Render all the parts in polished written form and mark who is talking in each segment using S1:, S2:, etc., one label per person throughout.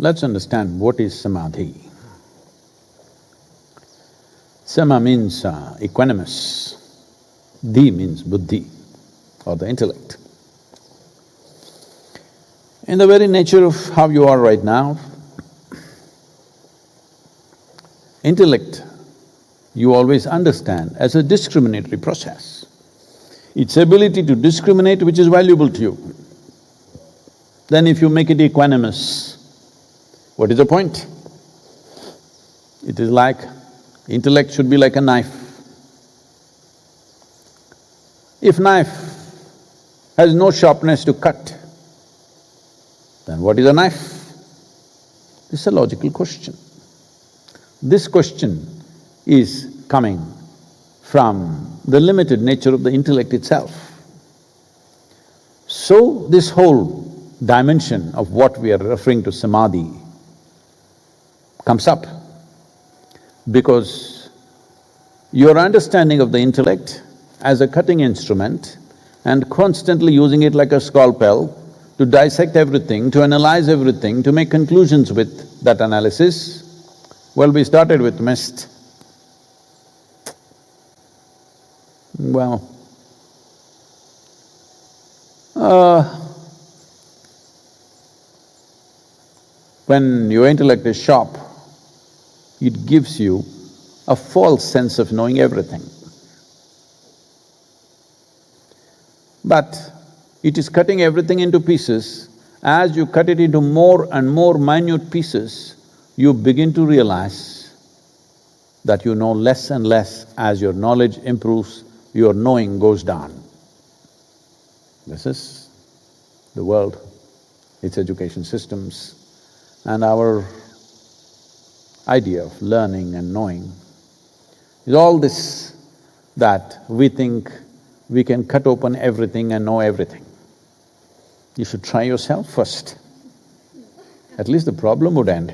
S1: Let's understand what is Samadhi. Sama means equanimous, Di means buddhi or the intellect. In the very nature of how you are right now, intellect you always understand as a discriminatory process. It's ability to discriminate which is valuable to you. Then if you make it equanimous, what is the point? It is like… intellect should be like a knife. If knife has no sharpness to cut, then what is a knife? This is a logical question. This question is coming from the limited nature of the intellect itself. So this whole dimension of what we are referring to Samadhi comes up because your understanding of the intellect as a cutting instrument and constantly using it like a scalpel to dissect everything, to analyze everything, to make conclusions with that analysis, well, we started with mist. Well, when your intellect is sharp, it gives you a false sense of knowing everything. But it is cutting everything into pieces. As you cut it into more and more minute pieces, you begin to realize that you know less and less. As your knowledge improves, your knowing goes down. This is the world, its education systems, and our idea of learning and knowing is all this, that we think we can cut open everything and know everything. You should try yourself first. At least the problem would end.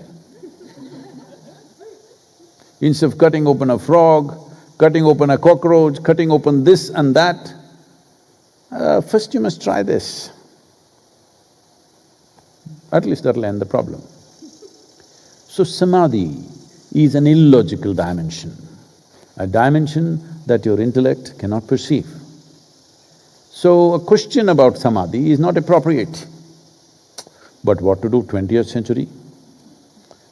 S1: Instead of cutting open a frog, cutting open a cockroach, cutting open this and that, first you must try this. At least that'll end the problem. So Samadhi is an illogical dimension, a dimension that your intellect cannot perceive. So a question about Samadhi is not appropriate. But what to do 20th century?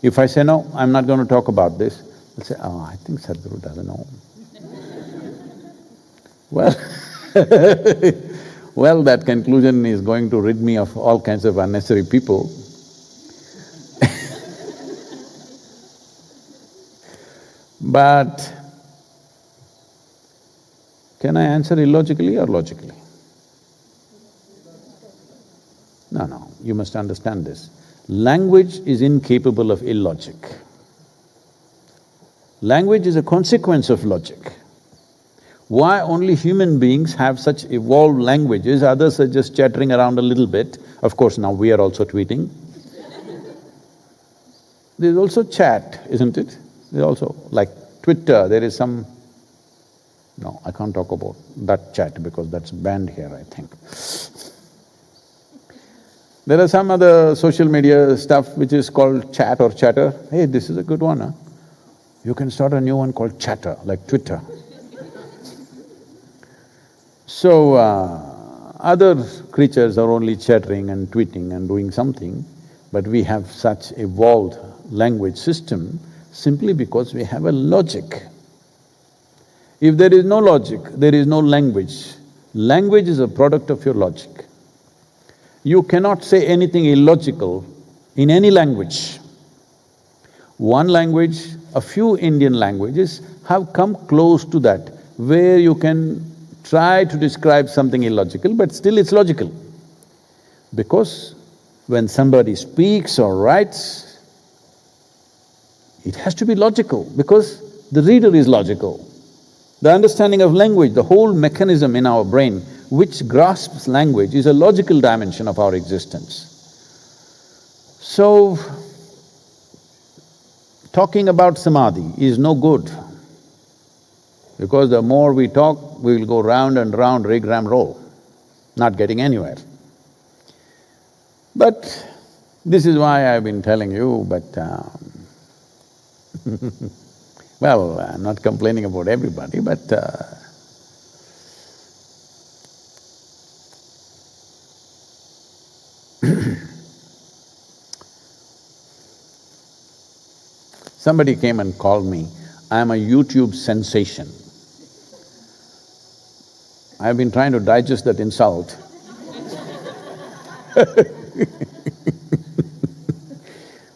S1: If I say, no, I'm not going to talk about this, they'll say, oh, I think Sadhguru doesn't know. Well well, that conclusion is going to rid me of all kinds of unnecessary people. But can I answer illogically or logically? No, you must understand this. Language is incapable of illogic. Language is a consequence of logic. Why only human beings have such evolved languages, others are just chattering around a little bit. Of course, now we are also tweeting. There's also chat, isn't it? There's also, like Twitter, there is some… no, I can't talk about that chat because that's banned here, I think. There are some other social media stuff which is called chat or chatter. Hey, this is a good one, huh? You can start a new one called chatter, like Twitter. So, other creatures are only chattering and tweeting and doing something, but we have such evolved language system simply because we have a logic. If there is no logic, there is no language. Language is a product of your logic. You cannot say anything illogical in any language. One language, a few Indian languages have come close to that, where you can try to describe something illogical, but still it's logical. Because when somebody speaks or writes, it has to be logical because the reader is logical. The understanding of language, the whole mechanism in our brain which grasps language is a logical dimension of our existence. So, talking about Samadhi is no good because the more we talk, we will go round and round, rig, ram, roll, not getting anywhere. But This is why I've been telling you, but well, I'm not complaining about everybody, but somebody came and called me, I'm a YouTube sensation. I've been trying to digest that insult.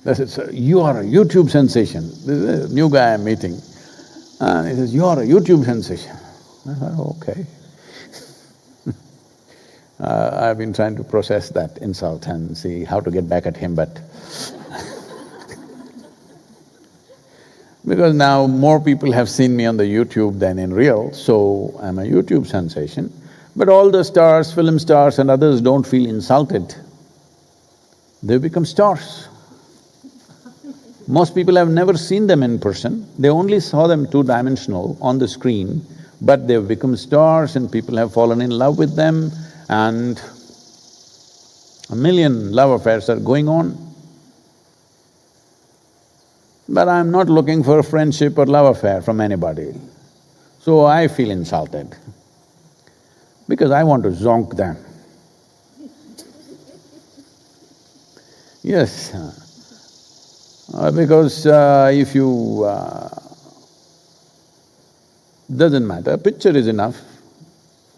S1: They said, "Sir, you are a YouTube sensation." This is a new guy I'm meeting. And he says, "You are a YouTube sensation." I thought, "Oh, okay." I've been trying to process that insult and see how to get back at him, but because now more people have seen me on the YouTube than in real, so I'm a YouTube sensation. But all the stars, film stars and others don't feel insulted. They become stars. Most people have never seen them in person, they only saw them two-dimensional on the screen, but they've become stars and people have fallen in love with them and a million love affairs are going on. But I'm not looking for a friendship or love affair from anybody, so I feel insulted because I want to zonk them. Yes, because if you… doesn't matter, a picture is enough,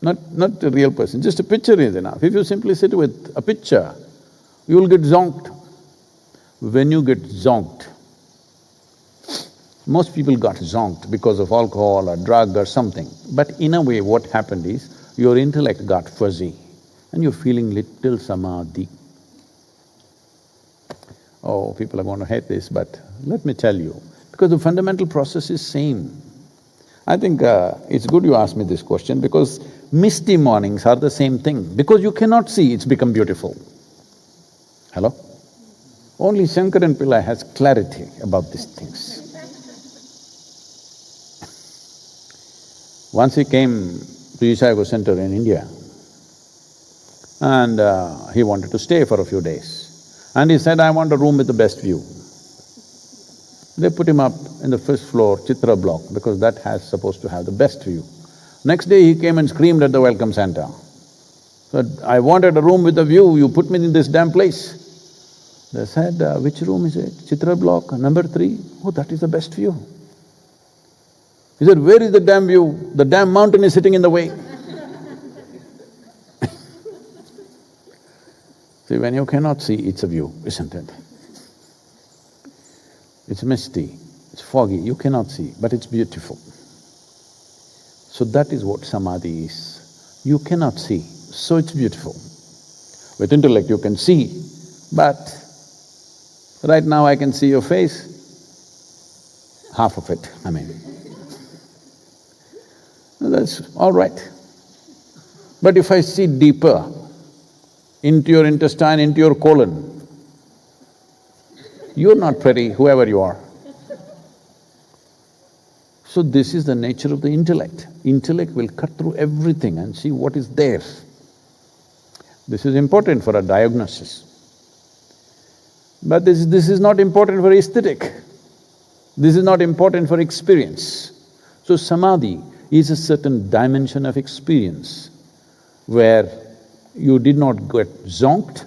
S1: not a real person, just a picture is enough. If you simply sit with a picture, you will get zonked. When you get zonked, most people got zonked because of alcohol or drug or something, but in a way what happened is, your intellect got fuzzy and you're feeling little samadhi. Oh, people are going to hate this, but let me tell you, because the fundamental process is same. I think it's good you asked me this question because misty mornings are the same thing. Because you cannot see, it's become beautiful. Hello? Only Shankaran Pillai has clarity about these things. Once he came to Ishago Center in India and he wanted to stay for a few days. And he said, "I want a room with the best view." They put him up in the first floor Chitra block because that has supposed to have the best view. Next day he came and screamed at the welcome center, said, "I wanted a room with a view, you put me in this damn place." They said, "Which room is it?" "Chitra block, number 3. "Oh, that is the best view." He said, "Where is the damn view? The damn mountain is sitting in the way." See, when you cannot see, it's a view, isn't it? It's misty, it's foggy, you cannot see, but it's beautiful. So that is what samadhi is. You cannot see, so it's beautiful. With intellect you can see, but right now I can see your face, half of it, I mean. That's all right. But if I see deeper, into your intestine, into your colon, you're not pretty, whoever you are. So this is the nature of the intellect. Intellect will cut through everything and see what is there. This is important for a diagnosis. But this is not important for aesthetic. This is not important for experience. So samadhi is a certain dimension of experience where you did not get zonked,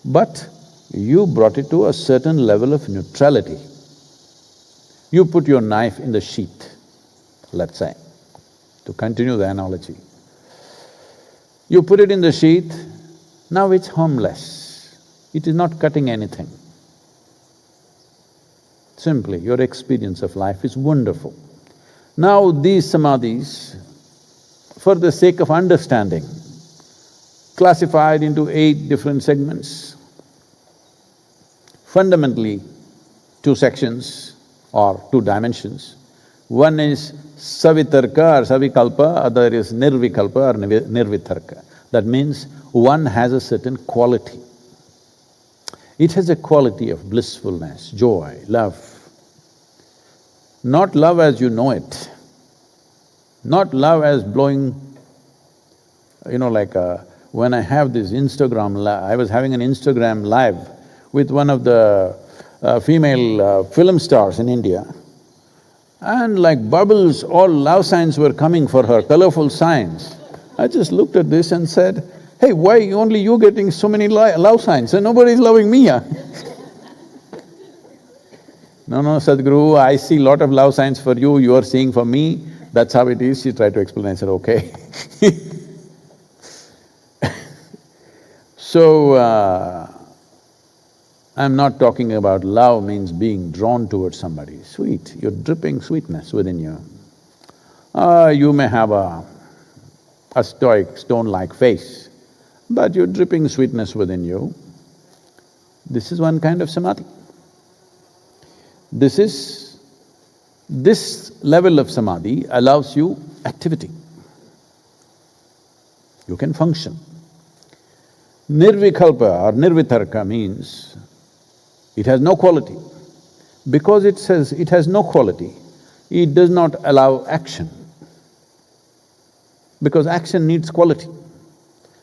S1: but you brought it to a certain level of neutrality. You put your knife in the sheath, let's say, to continue the analogy. You put it in the sheath, now it's harmless. It is not cutting anything. Simply, your experience of life is wonderful. Now these samadhis, for the sake of understanding, classified into 8 different segments. Fundamentally, 2 sections or 2 dimensions. One is savitarka or savikalpa, other is nirvikalpa or nirvitarka. That means one has a certain quality. It has a quality of blissfulness, joy, love. Not love as you know it, not love as blowing, like when I have this Instagram I was having an Instagram live with one of the female film stars in India, and like bubbles, all love signs were coming for her, colorful signs. I just looked at this and said, hey, why only you getting so many love signs and nobody's loving me, huh? No, Sadhguru, I see lot of love signs for you, you are seeing for me, that's how it is. She tried to explain, I said, okay. So, I'm not talking about love means being drawn towards somebody. Sweet, you're dripping sweetness within you. You may have a stoic, stone-like face, but you're dripping sweetness within you. This is one kind of samadhi. This level of samadhi allows you activity. You can function. Nirvikalpa or nirvitarka means it has no quality. Because it says it has no quality, it does not allow action. Because action needs quality.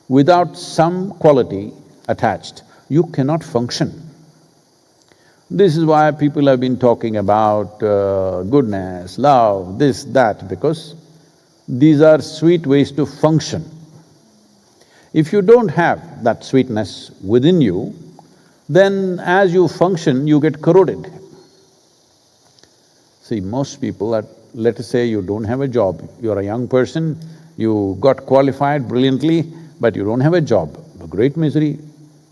S1: Without some quality attached, you cannot function. This is why people have been talking about goodness, love, this, that, because these are sweet ways to function. If you don't have that sweetness within you, then as you function, you get corroded. See, most people are… let us say you don't have a job, you're a young person, you got qualified brilliantly, but you don't have a job. A great misery,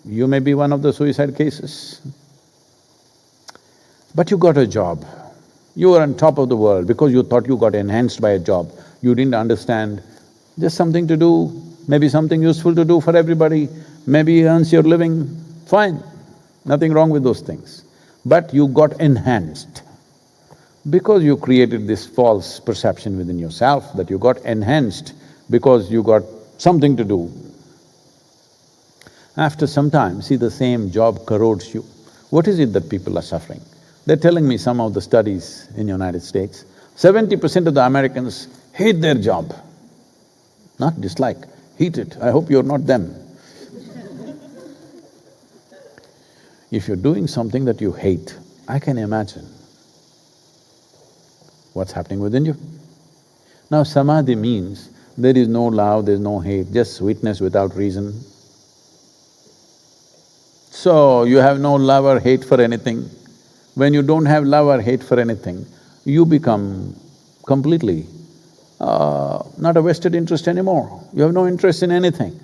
S1: you may be one of the suicide cases. But you got a job, you were on top of the world because you thought you got enhanced by a job. You didn't understand, just something to do, maybe something useful to do for everybody, maybe earns your living, fine, nothing wrong with those things. But you got enhanced. Because you created this false perception within yourself that you got enhanced because you got something to do. After some time, see, the same job corrodes you. What is it that people are suffering? They're telling me some of the studies in United States, 70% of the Americans hate their job. Not dislike, hate it. I hope you're not them. If you're doing something that you hate, I can imagine what's happening within you. Now, samadhi means there is no love, there's no hate, just sweetness without reason. So, you have no love or hate for anything. When you don't have love or hate for anything, you become completely not a vested interest anymore. You have no interest in anything.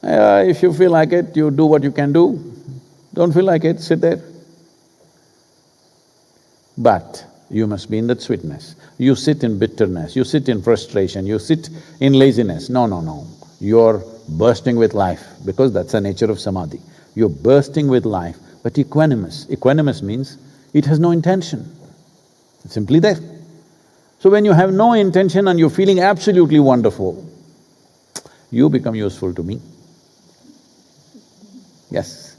S1: If you feel like it, you do what you can do. Don't feel like it, sit there. But you must be in that sweetness. You sit in bitterness, you sit in frustration, you sit in laziness. No. You're bursting with life because that's the nature of samadhi. You're bursting with life, but equanimous. Equanimous means it has no intention, it's simply there. So when you have no intention and you're feeling absolutely wonderful, you become useful to me. Yes.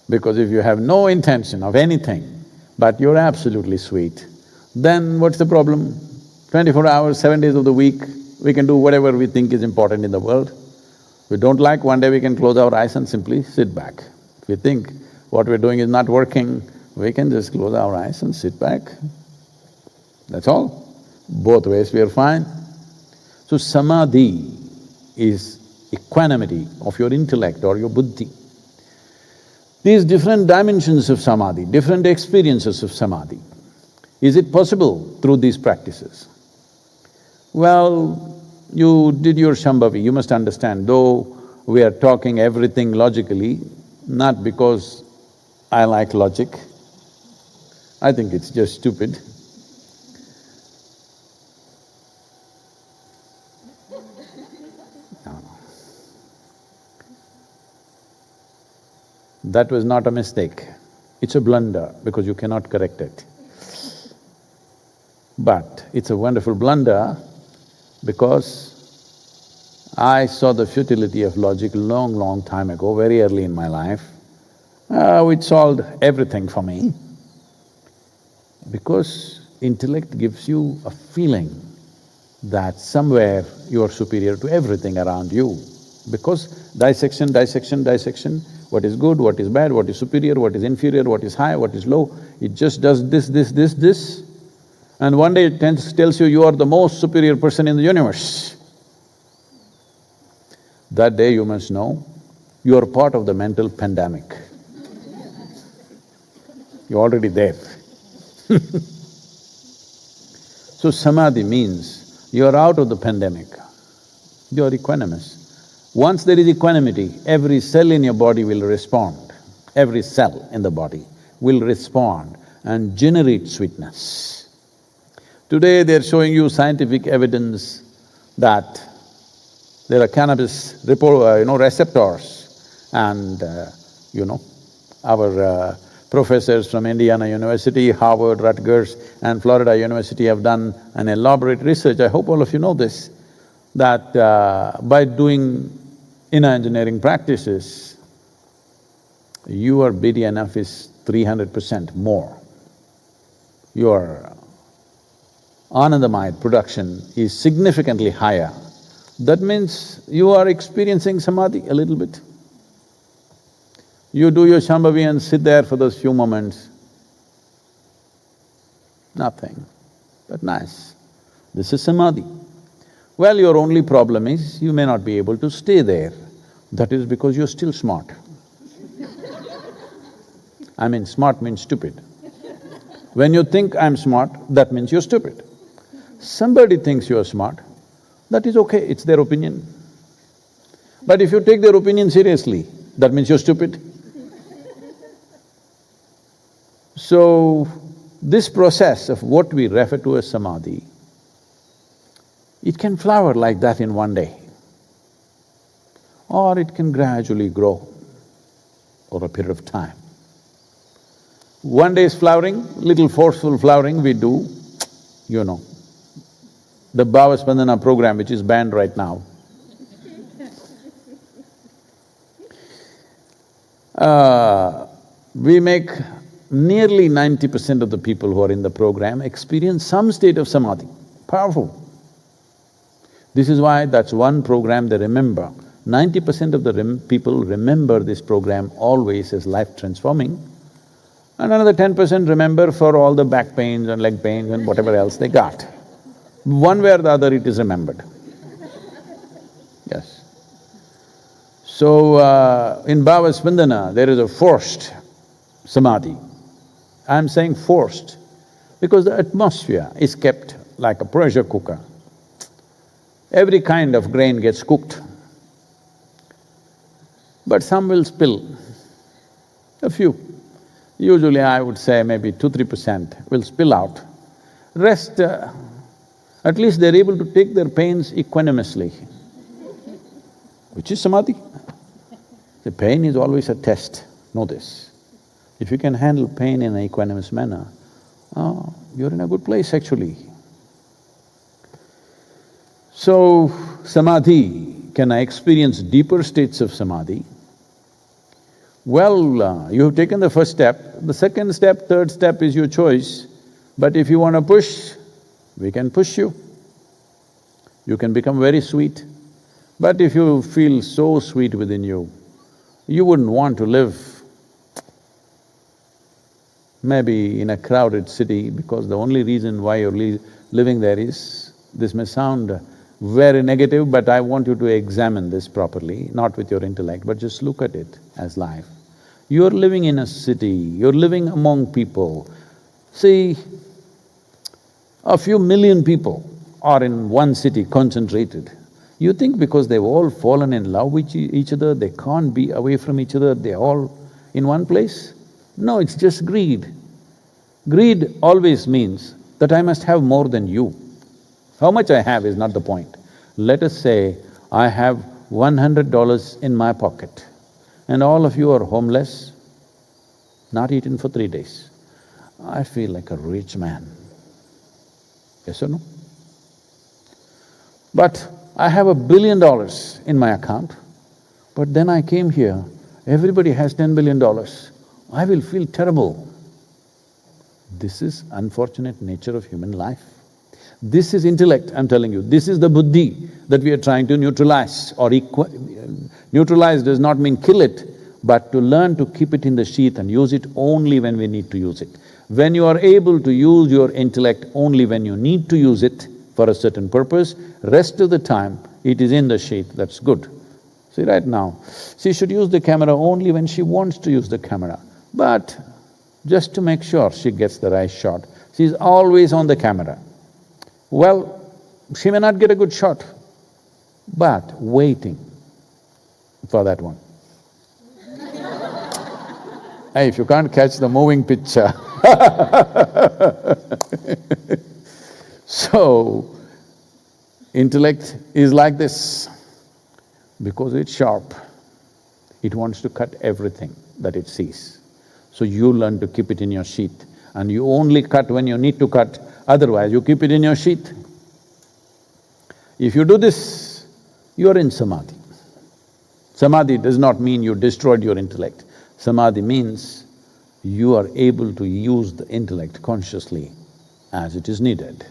S1: Because if you have no intention of anything, but you're absolutely sweet, then what's the problem? 24 hours, 7 days of the week, we can do whatever we think is important in the world. If we don't like, one day we can close our eyes and simply sit back. If we think what we're doing is not working, we can just close our eyes and sit back. That's all. Both ways we are fine. So samadhi is equanimity of your intellect or your buddhi. These different dimensions of samadhi, different experiences of samadhi. Is it possible through these practices? Well, you did your Shambhavi, you must understand, though we are talking everything logically, not because I like logic, I think it's just stupid. No. That was not a mistake, it's a blunder because you cannot correct it. But it's a wonderful blunder because I saw the futility of logic long time ago, very early in my life, which solved everything for me. Because intellect gives you a feeling that somewhere you are superior to everything around you. Because dissection, dissection, dissection, what is good, what is bad, what is superior, what is inferior, what is high, what is low, it just does this, and one day it tells you are the most superior person in the universe. That day you must know, you are part of the mental pandemic. You're already there. So samadhi means you are out of the pandemic, you are equanimous. Once there is equanimity, every cell in your body will respond, every cell in the body will respond and generate sweetness. Today they're showing you scientific evidence that there are cannabis receptors, and our professors from Indiana University, Harvard, Rutgers and Florida University have done an elaborate research. I hope all of you know this, that by doing inner engineering practices, your BDNF is 300% more. Your Anandamaya production is significantly higher. That means you are experiencing samadhi a little bit. You do your Shambhavi and sit there for those few moments, nothing, but nice. This is samadhi. Well, your only problem is you may not be able to stay there. That is because you're still smart. I mean, smart means stupid. When you think I'm smart, that means you're stupid. Somebody thinks you're smart, that is okay, it's their opinion. But if you take their opinion seriously, that means you're stupid. So, this process of what we refer to as samadhi, it can flower like that in one day, or it can gradually grow over a period of time. One day's flowering, little forceful flowering we do, the Bhava-Spandana program which is banned right now. We make nearly 90% of the people who are in the program experience some state of samadhi, powerful. This is why that's one program they remember. 90% of the people remember this program always as life-transforming, and another 10% remember for all the back pains and leg pains and whatever else they got. One way or the other it is remembered. Yes. So, in Bhava-Spandana, there is a forced samadhi. I'm saying forced because the atmosphere is kept like a pressure cooker. Every kind of grain gets cooked, but some will spill, a few. Usually I would say maybe 2–3% will spill out. Rest, at least they're able to take their pains equanimously, which is samadhi. The pain is always a test, know this. If you can handle pain in an equanimous manner, you're in a good place actually. So, samadhi, can I experience deeper states of samadhi? Well, you have taken the first step, the second step, third step is your choice, but if you want to push, we can push you. You can become very sweet, but if you feel so sweet within you, you wouldn't want to live maybe in a crowded city, because the only reason why you're living there is… This may sound very negative, but I want you to examine this properly, not with your intellect, but just look at it as life. You're living in a city, you're living among people. See, a few million people are in one city concentrated. You think because they've all fallen in love with each other, they can't be away from each other, they're all in one place? No, it's just greed. Greed always means that I must have more than you. How much I have is not the point. Let us say I have $100 in my pocket and all of you are homeless, not eaten for 3 days. I feel like a rich man. Yes or no? But I have $1 billion in my account, but then I came here, everybody has $10 billion. I will feel terrible. This is unfortunate nature of human life. This is intellect, I'm telling you. This is the buddhi that we are trying to neutralize or neutralize does not mean kill it, but to learn to keep it in the sheath and use it only when we need to use it. When you are able to use your intellect only when you need to use it for a certain purpose, rest of the time it is in the sheath, that's good. See, right now, she should use the camera only when she wants to use the camera, but just to make sure she gets the right shot, she's always on the camera. Well, she may not get a good shot, but waiting for that one. Hey, if you can't catch the moving picture So, intellect is like this, because it's sharp, it wants to cut everything that it sees. So you learn to keep it in your sheath, and you only cut when you need to cut, otherwise you keep it in your sheath. If you do this, you are in Samadhi. Samadhi does not mean you destroyed your intellect. Samadhi means you are able to use the intellect consciously as it is needed.